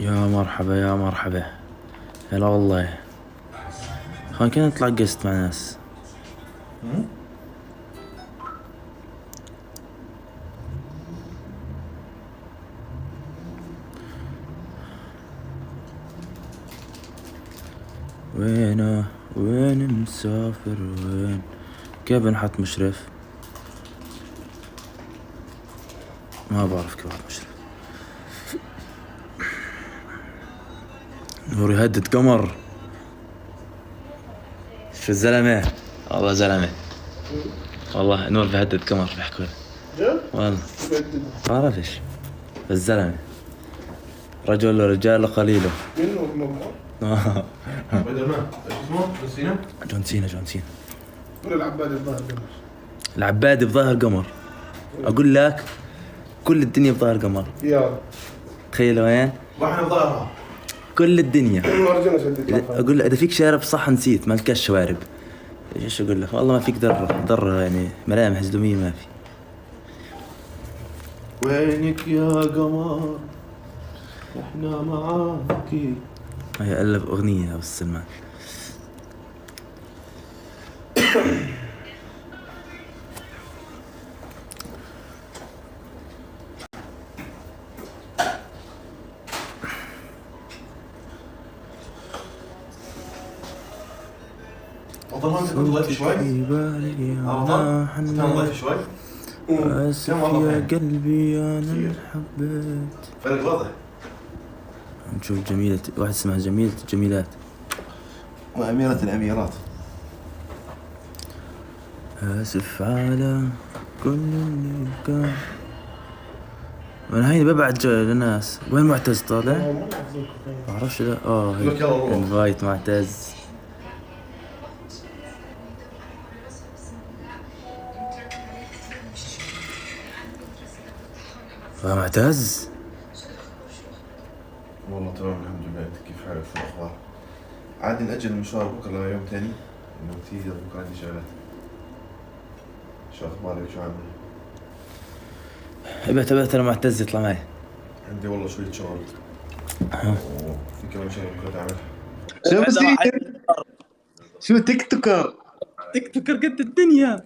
يا مرحبا يا مرحبا. هلا والله. كنا نطلع قست مع ناس. وين مسافر وين؟ كيف نحط مشرف؟ ما بعرف كيف نحط مشرف. نور يهدد قمر. شو الزلمة؟ والله زلمة. والله نور بيهدد قمر بيحكوا. جد؟ والله بعرفش. الزلمة رجل رجال قليله. منه الموضوع؟ بدل ما اسمه جون سينا؟ جون سينا. ولا العباد الظاهر قمر؟ العبادي بظاهر قمر. اقول لك كل الدنيا بظاهر قمر. يا تخيل وين؟ واحنا بظاهرها كل الدنيا. ورجعنا شدت اقول لك اذا فيك شارب صح نسيت ما لكش شوارب. ايش اقول لك والله ما فيك ذره يعني ملامح زلميه ما في. وينك يا قمر احنا معاكي. هي ألف أغنية أبو سلمان. طبعا انت كنت ضيف شوي؟ كان ضيف شوي؟ آسف يا قلبي أنا حبيت. فرق واضح. نشوف جميلة واحد اسمها جميلة الجميلات وأميرة الأميرات. آسف على كل اللي كان. أنا هيني ببعت للناس. وين معتز طالع؟ بعرفش. لا هي انفايت معتز. معتز والله تمام الحمد لله. انت كيف حالك؟ شو الأخبار؟ عادي نأجل المشوار بكرة ليوم ثاني؟ إنه كثير بكرة عندي شغلات. شو أخبارك؟ شو عامل؟ ابعت انا معتز يطلع معي. عندي والله شوية شغل. في كمان شغلة بكرة تعملها. شو بصير؟ شو تيك توكر؟ تيك توكر قد الدنيا.